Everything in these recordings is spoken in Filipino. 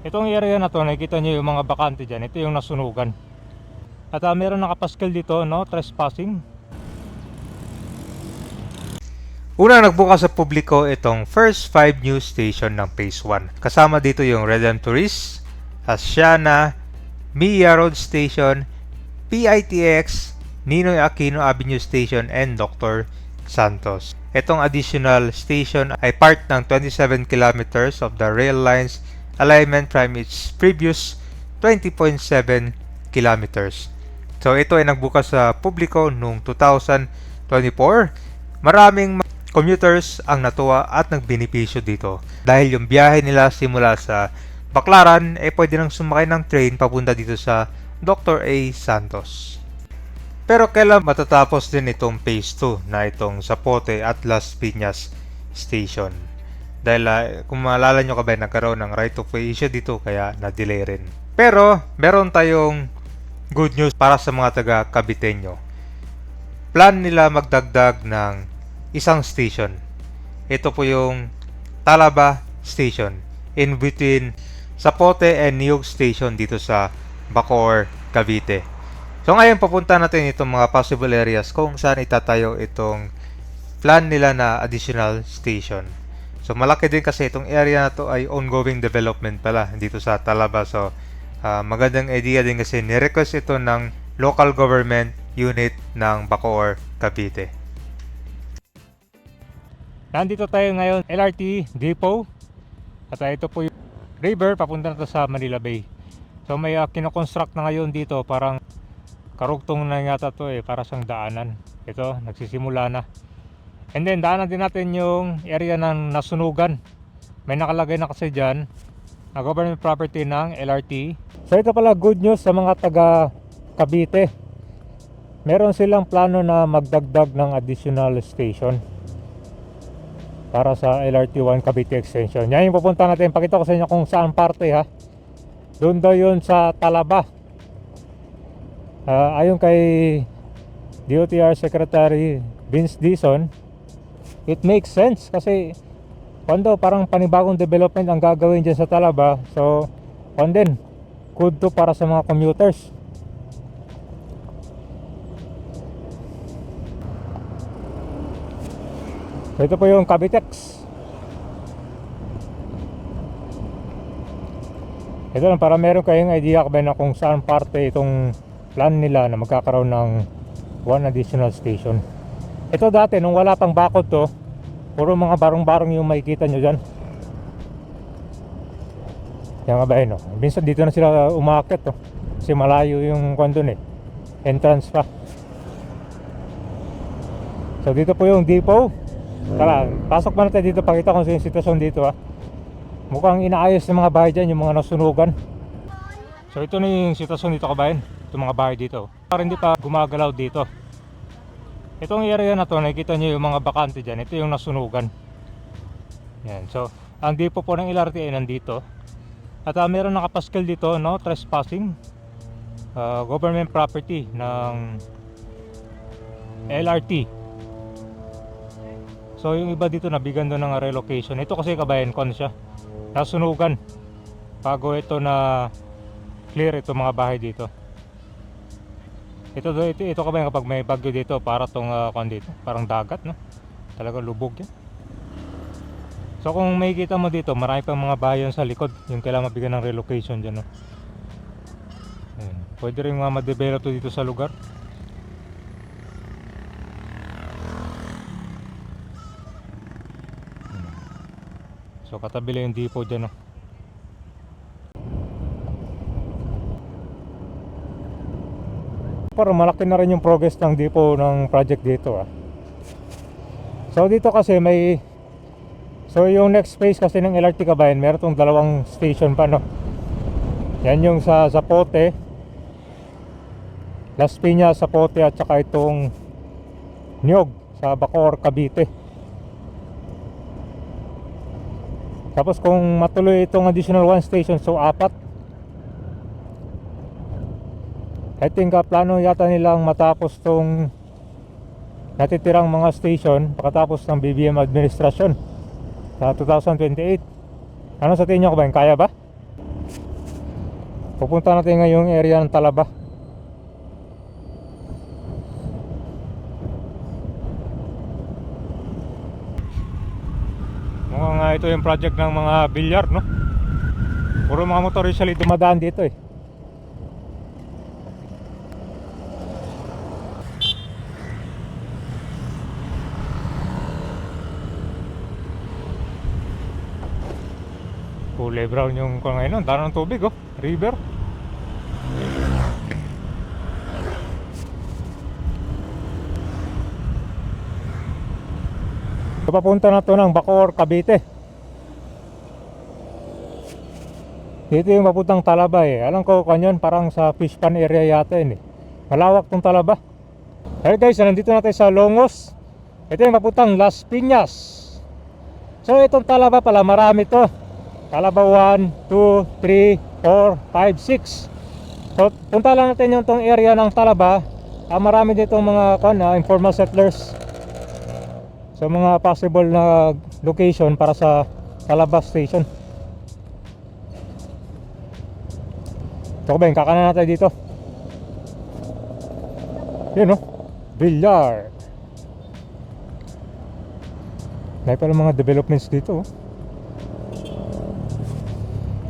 Itong area na to, nakikita nyo yung mga bakante dyan. Ito yung nasunugan. At meron nakapaskil dito, no? Trespassing. Unang nagbukas sa publiko itong first 5 news station ng Phase 1. Kasama dito yung Redemptorist, Asiana, Mia Road Station, PITX, Ninoy Aquino Avenue Station, and Dr. Santos. Itong additional station ay part ng 27 kilometers of the rail line's alignment from its previous 20.7 kilometers. So ito ay nagbukas sa publiko noong 2024. Maraming commuters ang natuwa at nagbenepisyo dito dahil yung biyahe nila simula sa Baclaran pwede nang sumakay ng train papunta dito sa Dr. A. Santos. Pero kailan matatapos din itong phase 2 na itong Zapote at Las Piñas Station? Dahil kung maalala nyo kabay, nagkaroon ng right of way issue dito kaya na-delay rin. Pero meron tayong good news para sa mga taga Caviteño. Plan nila magdagdag ng isang station. Ito po yung Talaba Station in between Zapote and Niog Station dito sa Bacoor, Cavite. So ngayon papunta natin itong mga possible areas kung saan itatayo itong plan nila na additional station. So malaki din kasi itong area na to ay ongoing development pala dito sa Talaba. So magandang idea din kasi nirequest ito ng local government unit ng Bacoor, Cavite. Nandito tayo ngayon, LRT Depot. At ito po yung river, papunta na to sa Manila Bay. So may kinoconstruct na ngayon dito, parang karugtong na yata to para siyang daanan. Ito, nagsisimula na. And then daanan din natin yung area ng nasunugan. May nakalagay na kasi dyan na government property ng LRT. So ito pala good news sa mga taga Cavite. Meron silang plano na magdagdag ng additional station para sa LRT1 Cavite Extension. Yan yung pupunta natin. Pakita ko sa inyo kung saan parte ha. Doon daw yun sa Talaba. Ayon kay DOTR Secretary Vince Dizon, it makes sense kasi kuando parang panibagong development ang gagawin dyan sa Talaba. So din, good to para sa mga commuters. Ito po yung Cavitex. Ito lang para meron kayong idea na kung saan parte itong plan nila na magkakaroon ng one additional station. Ito dati nung wala pang bakod to, puro mga barong-barong yung makikita nyo dyan. Yan nga ba no? Minsan dito na sila umaakit to. Kasi malayo yung kwan entrance pa. So dito po yung depot. Tara, pasok pa natin dito, pakita ko sa yung sitwasyon dito ha. Mukhang inaayos ng mga bahay dyan, yung mga nasunugan. So ito na yung sitwasyon dito kabayan, itong mga bahay dito. Para hindi pa gumagalaw dito. Itong area na to, nakikita nyo yung mga bakante dyan, ito yung nasunugan. Yan, so ang depot po ng LRT ay nandito. At meron nakapaskil dito, no, trespassing. Government property ng LRT. So yung iba dito nabigyan doon ng relocation. Ito kasi kabayan kon siya, nasunugan bago ito na clear ito mga bahay dito. Ito kabayan kapag may bagyo dito para tong kon dito, parang dagat no, talaga lubog yan. So kung makikita mo dito, marami pang mga bayan sa likod yung kailangan mabigyan ng relocation dyan no. Ayan. Pwede rin nga ma-develop to dito sa lugar. So katabi lang yung depot dyan no. Pero malaki na rin yung progress ng depot ng project dito So dito kasi may, so yung next phase kasi ng LRT kabayan, meron tong dalawang station pa no. Yan yung sa Zapote, Las Piñas, Zapote at saka itong Niog sa Bacoor, Cavite. Tapos kung matuloy itong additional one station, so 4. I think plano yata nilang matapos tong natitirang mga station pagkatapos ng BBM administrasyon sa 2028. Ano sa tingin nyo kabayan, kaya ba? Pupunta natin ngayong area ng Talaba. Mukhang ito yung project ng mga bilyar, no? Puro mga motor usually dumadaan dito eh. Kulay brown yung kung ngayon, daan ng tubig oh, river. So, papunta na to ng Bacoor, Cavite. Dito yung papuntang Talaba eh. Alam ko kanyon parang sa fish pan area yata yun eh. Malawak tong Talaba. Hey guys, nandito na tayo sa Longos. Ito yung papuntang Las Piñas. So itong Talaba pala marami to. Talaba 1, 2, 3, 4, 5, 6. So punta lang natin yung tong area ng Talaba. Marami ditong mga informal settlers. So mga possible na location para sa Talaba Station. So ba yung kakanan natin dito. Yun no, bilyar. May pala mga developments dito oh.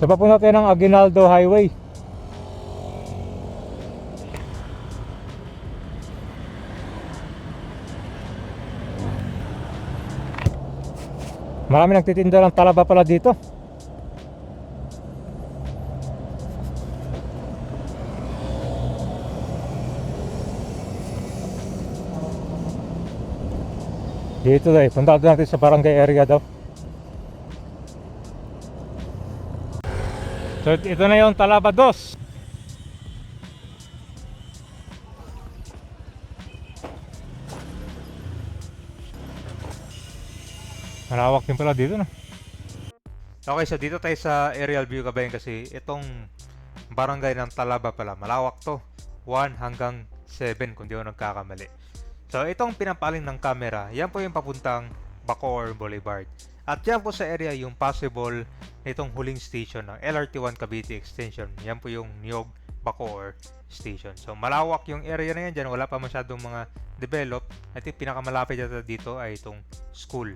So papunta tayo ng Aguinaldo Highway. Marami nagtitinda ng talaba pala dito. Dito tayo, punta natin sa barangay area daw. So ito na yung Talaba 2. Malawak din pala dito na. Okay, so dito tayo sa aerial view kabayan kasi itong barangay ng Talaba pala, malawak to. 1 hanggang 7 kung di ako nagkakamali. So itong pinapaling ng camera, yan po yung papuntang Bacoor Boulevard. At yan po sa area yung possible nitong huling station ng LRT1 Cavite Extension. Yan po yung Niog Bacoor Station. So malawak yung area na yan dyan, wala pa masyadong mga develop. At yung pinakamalapit yata dito ay itong school.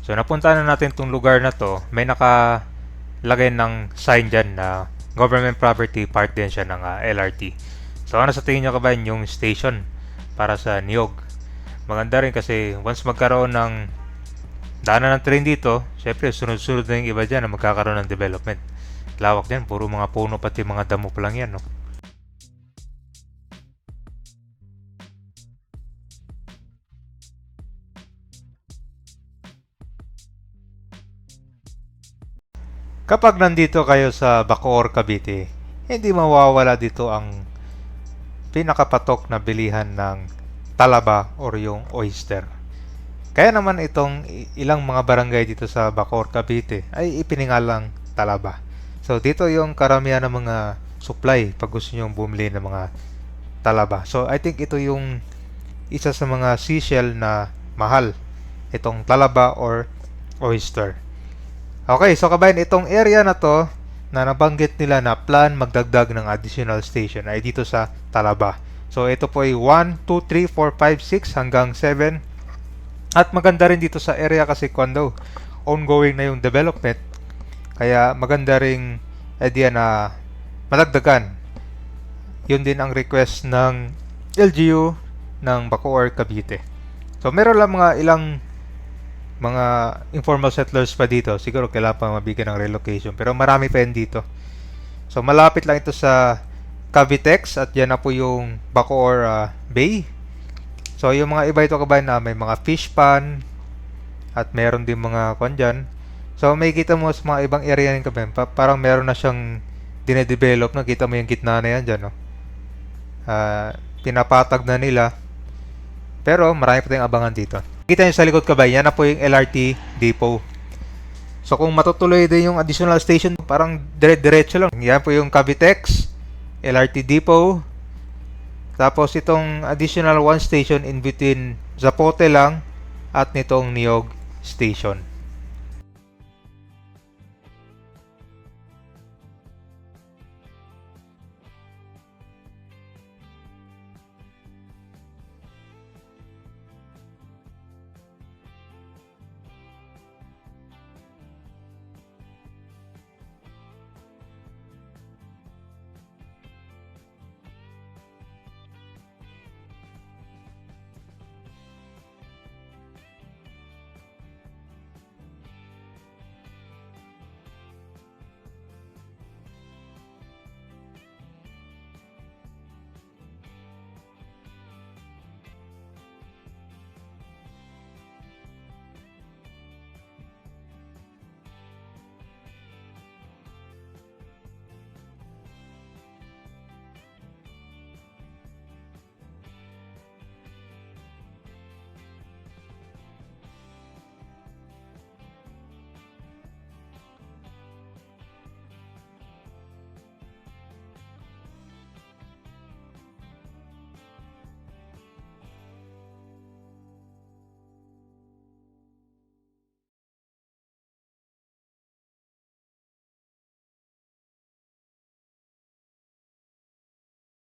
So napunta na natin itong lugar na to. May nakalagay ng sign dyan na government property, part din siya ng LRT. So ano sa tingin nyo kabayan yung station para sa Niog? Maganda rin kasi once magkaroon ng daanan ng train dito, syempre sunod-sunod na yung iba dyan na magkakaroon ng development. Lawak dyan, puro mga puno pati mga damo pa lang yan, no? Kapag nandito kayo sa Bacoor, Cavite, hindi mawawala dito ang pinakapatok na bilihan ng talaba or yung oyster. Kaya naman itong ilang mga barangay dito sa Bacoor, Cavite ay ipiningalang talaba. So dito yung karamihan ng mga supply pag gusto nyo bumili ng mga talaba. So I think ito yung isa sa mga seashell na mahal, itong talaba or oyster. Okay, so kabayan, itong area na to na nabanggit nila na plan magdagdag ng additional station ay dito sa Talaba. So ito po ay 1, 2, 3, 4, 5, 6 hanggang 7. At maganda rin dito sa area kasi kuando ongoing na yung development. Kaya maganda ring idea na madagdagan. Yun din ang request ng LGU ng Bacoor, Cavite. So meron lang mga ilang mga informal settlers pa dito. Siguro kailangan pa mabigyan ng relocation. Pero marami pa yan dito. So malapit lang ito sa Cavitex. At yan na po yung Bacoor Bay. So yung mga iba ito kabayan na may mga fish pan. At meron din mga kwan dyan. So may kita mo sa mga ibang area ng kabayan. Parang meron na siyang dinedevelop. Nakita mo yung gitna na yan dyan. No? Pinapatag na nila. Pero marami pa tayong abangan dito. Kita nyo sa likod kabayan, yan na po yung LRT depot. So kung matutuloy din yung additional station, parang dire-diretso lang. Yan po yung Cavitex, LRT depot. Tapos itong additional one station in between Zapote lang at nitong Niog station.